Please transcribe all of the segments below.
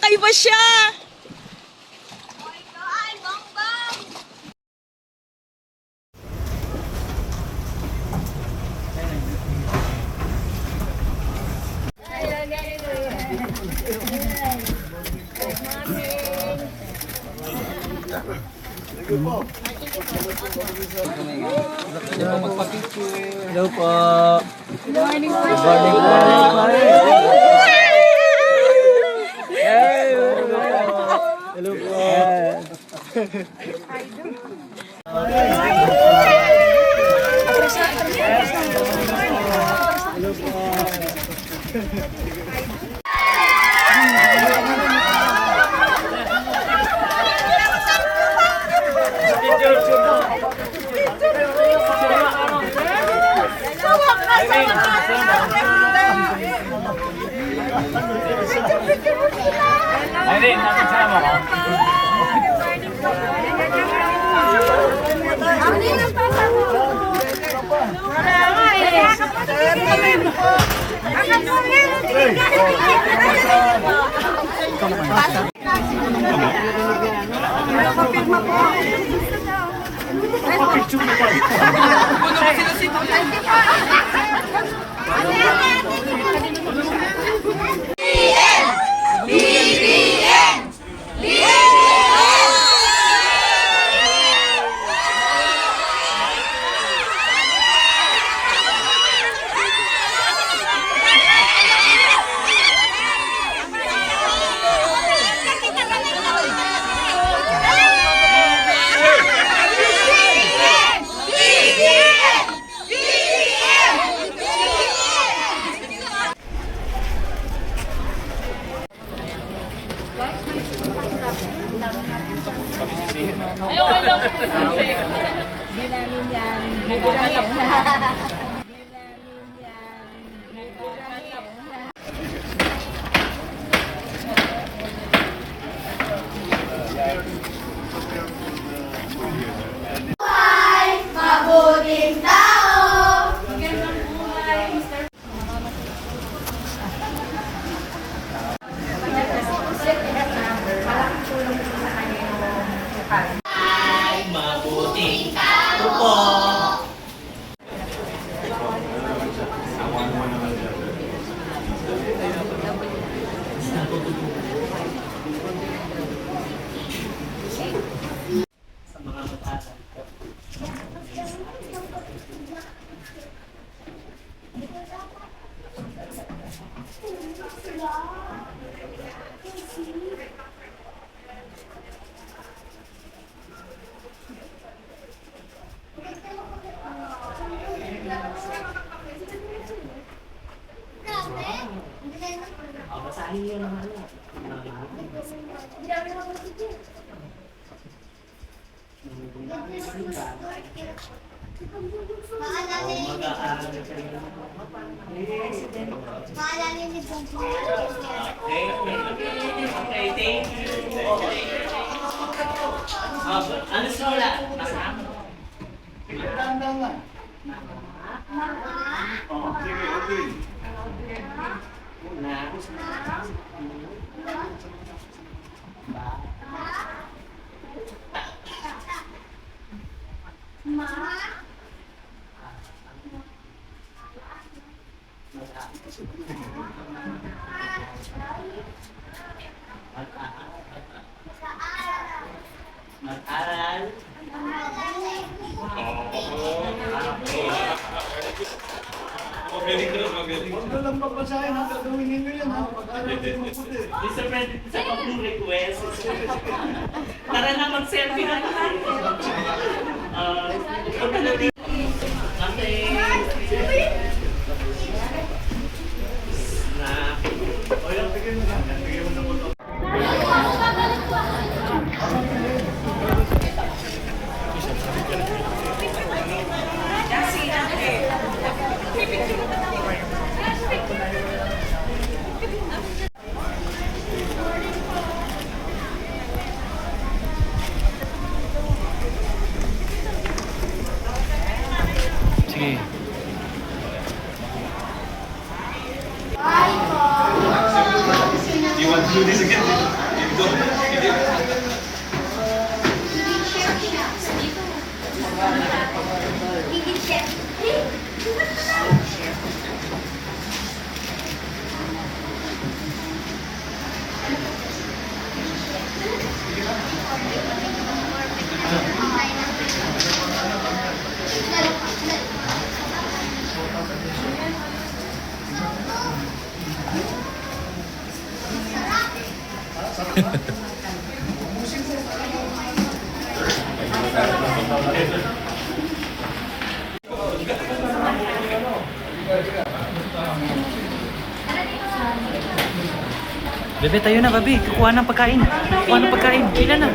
Kakaiba siya! Hello po. Good morning po. Good morning po. Hello po. Hello po. Ay, nakasama ko. Mabuting tao! Mabuting tao po. Sa mga mag-asa. Basahin niyo naman yan. Mag-aaral kayo. Okay, thank you. Okay. Ano sila? Masama? Mag-aral. Huwag ka lang papasahin ang gagawin ninyo yan ha. Mr. President, isa pa pong request. Tara na mag-selfie na tayo. Punta na dito. Okay. Bebe, tayo na, babi. Kukuha ng pagkain. Kukuha ng pagkain. Ilan na?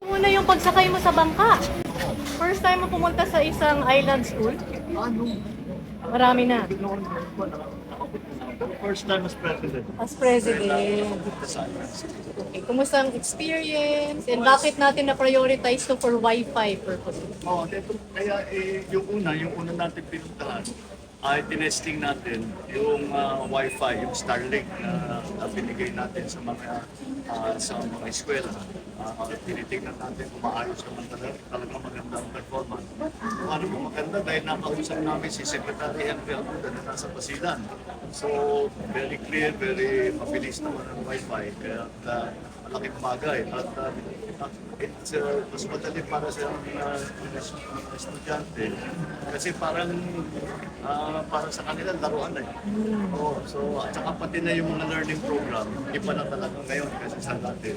Muna yung pagsakay mo sa bangka. First time mo pumunta sa isang island school? Marami na. First time as president. As president. Okay, kumusta ang experience? And bakit natin na-prioritize to for Wi-Fi purposes? Kaya yung una natin pinuntahan ay tinesting natin yung Wi-Fi, yung Starlink na binigay natin sa mga eskwela. Tinitingnan natin kung maayos naman talagang magandang performance. Ano mo maganda dahil nakausap namin si Secretary Henry Albuda na nasa Basilan. So, very clear, very mabilis naman ang Wi-Fi. Kaya malaking bagay. At it's mas madali para sa mga estudyante. Kasi parang para sa kanila laruan eh. So, at saka pati na yung mga learning program, iba na talaga ngayon kasi sa dati.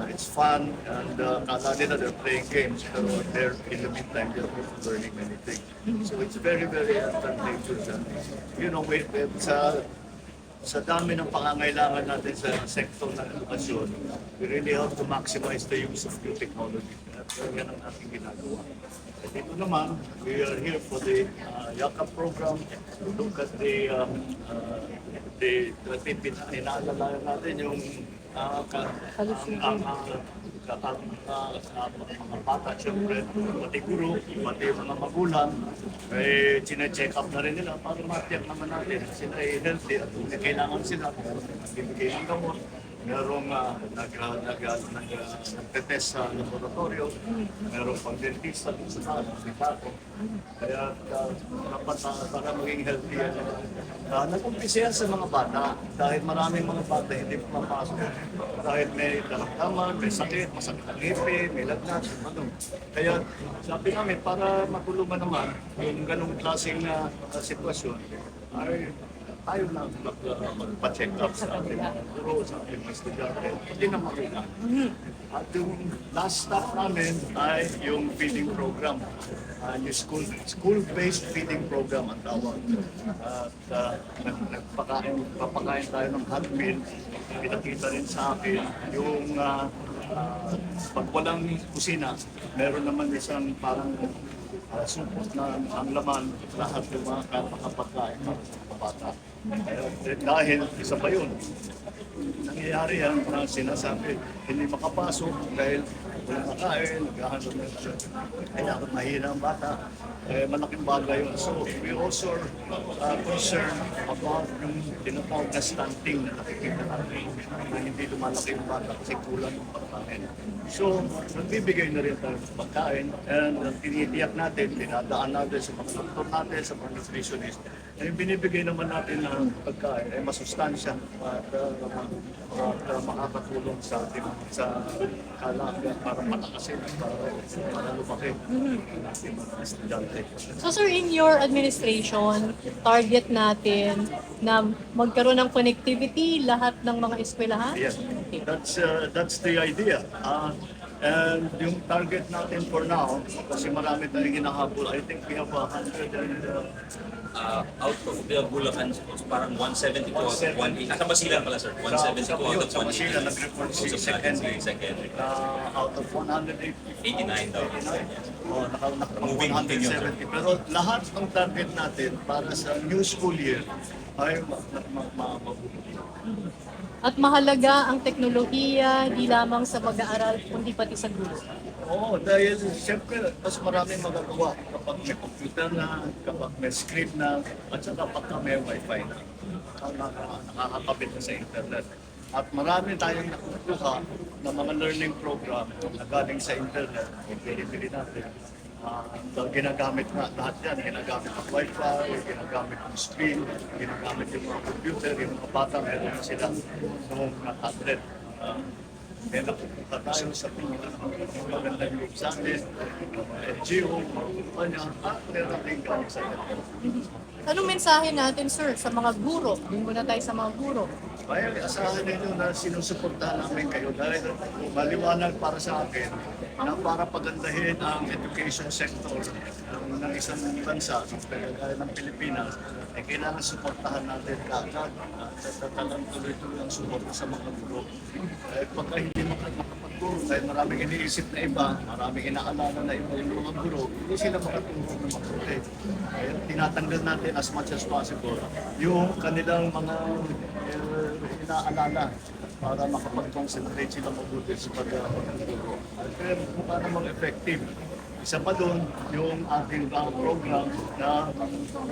It's fun and kala nila they're playing games pero they're in the meantime they're learning anything. So it's very advantageous. And, you know, sa dami ng pangangailangan natin sa sektor ng edukasyon, we really have to maximize the use of new technology. At yan ang ating ginagawa. At dito naman, we are here for the YAKAP program to look at the inaalala natin yung mga bata, syempre, pati guro, pati mga magulang, check up na rin nila para matiyak naman natin sila ay healthy at kung kailangan sila, bibigay ng gamot. Merong nagtetest sa laboratorio, merong pang-dentista sa sitako. Kaya dapat para maging healthy. Nag-umpisa yan sa mga bata dahil maraming mga bata hindi pumapasok. Dahil may daramdaman, may sakit, masakit ang ngipin, may lagnat, ano. Kaya sabi namin para matulungan naman yung ganong klaseng sitwasyon ay tayo lang magpa-check up sa ating mga guro, sa ating mga estudyante, hindi na makita. At yung last stop namin ay yung feeding program. Yung school-based feeding program ang tawag. At papakain tayo ng hot meal. Pinakita rin sa akin yung pag walang kusina, meron naman isang parang supot na ang laman lahat ng mga kapagkain ng mga bata. Dahil isa pa yun, nangyayari yan na sinasabi, hindi makapasok dahil walang makain, naghahanap ng siya. Kaya kung mahina ang bata, malaking bagay yun. So we also are concerned about yung tinatawag na stunting na nakikita natin na hindi lumalaki yung bata kasi kulang yung pagkain. So, nagbibigay na rin tayo ng pagkain and tinitiyak natin, dinadaan natin sa mga doktor natin, sa mga nutritionist. Yung binibigay naman natin ng pagkain ay masustansya at makakatulong sa ating sa kalaga para matakasin at para lumaki ang ating mga estudyante. So sir, in your administration, target natin na magkaroon ng connectivity lahat ng mga eskwelahan? Yes. That's the idea. And yung target natin for now, kasi marami tayong hinahabol, I think we have 100 and Out of the Bulacan, parang 170 to 180. Sa Basilan pala, sir. 170 to out of sa Masila, 180. nag-report si Also, secondary. secondary. Out of 189. 89 daw. Oh, naka Moving 170. Pero lahat ng target natin para sa new school year ay mabubuti. At mahalaga ang teknolohiya, di lamang sa mag-aaral, kundi pati sa guro. Oo, dahil siyempre mas maraming magagawa kapag may computer na, kapag may script na, at saka kapag may wifi na. Nakakapit na sa internet. At marami tayong nakukuha ng mga learning program na galing sa internet, yung pinipili natin. Ginagamit na lahat yan, ginagamit ang wifi, ginagamit ang screen, ginagamit yung mga computer, yung mga bata meron na sila noong tablet. May nakukuha tayo sa magandang group sa atin, NGO, mga kumpanya, at meron din galing sa internet. Anong mensahe natin, sir, sa mga guro? Doon muna tayo sa mga guro. Kaya asahan ninyo na sinusuportahan namin kayo dahil maliwanag para sa akin na para pagandahin ang education sector ng isang bansa, gaya ng Pilipinas, ay kailangan suportahan natin kaagad at talagang tuloy-tuloy ang suporta sa mga guro. Pagka hindi makapagturo, dahil maraming iniisip na iba, maraming inaalala na iba yung mga guro, hindi sila makaturo na mabuti. Kaya tinatanggal natin as much as possible yung kanilang mga inaalala para makapag-concentrate sila mabuti sa pag-guro. Pero mukha namang effective. Isa pa doon, yung ating program na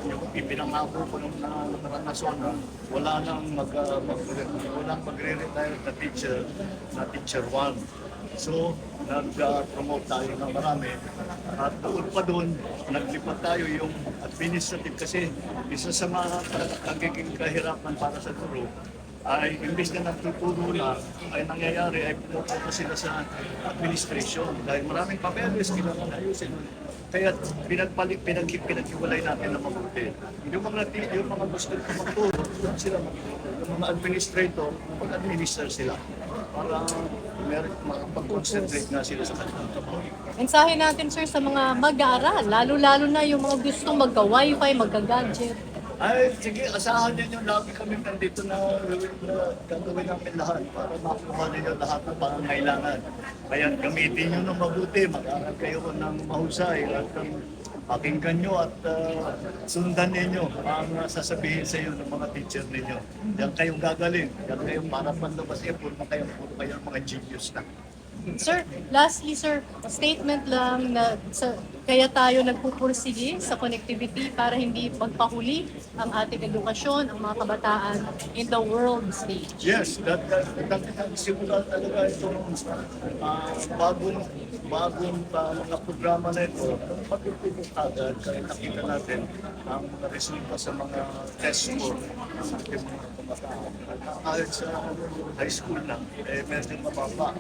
yung ipinangako ko nung nakaranason na wala nang magre-retire na teacher 1. So, nag-promote tayo ng marami. At doon pa doon, naglipat tayo yung administrative kasi isa sa mga nagiging kahirapan para sa guro ay imbes na nagtuturo na ay nangyayari ay pupunta sila sa administration dahil maraming papeles kailangan ayusin. Kaya pinaghiwalay natin na mabuti. Yung mga gusto na magturo, sila magturo. Yung mga administrator, mag-administer sila para makapag-concentrate na sila sa kanilang trabaho. Mensahe natin, sir, sa mga mag-aaral, lalo-lalo na yung mga gustong magka-wifi, magka-gadget. Ay, sige, asahan ninyo lagi kami nandito na gagawin namin lahat para makuha ninyo lahat ng pangangailangan. Kaya gamitin nyo ng mabuti, mag-aral kayo ng mahusay at pakinggan nyo at sundan ninyo ang sasabihin sa iyo ng mga teacher ninyo. Yan kayong gagaling, yan kayong para panlabas puro kayo mga genius na. Sir, lastly, sir, statement lang na kaya tayo nagpupursige sa connectivity para hindi magpahuli ang ating edukasyon, ang mga kabataan in the world stage. Yes, simula talaga itong bagong mga programa na ito, pagpipigil agad kaya nakita natin ang mga resulta sa mga test score ng ating mga kabataan. Kahit sa high school lang, medyo mababa.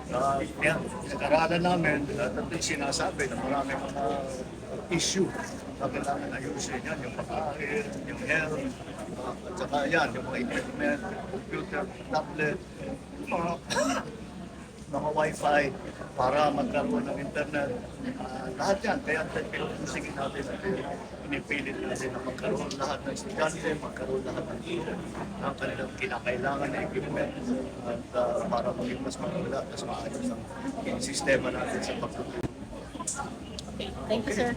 Nag-aralan namin at ito'y sinasabi na maraming mga issue na kailangan ayusin yan, yung pagkain, yung health, at saka yan, yung mga equipment, computer, tablet, mga wifi para magkaroon ng internet. Lahat yan, kaya pinupusigin natin at pinipilit natin na magkaroon lahat ng estudyante, magkaroon lahat ng guro ng kanilang kinakailangan na equipment at para maging mas maganda at mas maayos ang sistema natin sa pagtutulong. Thank you, sir.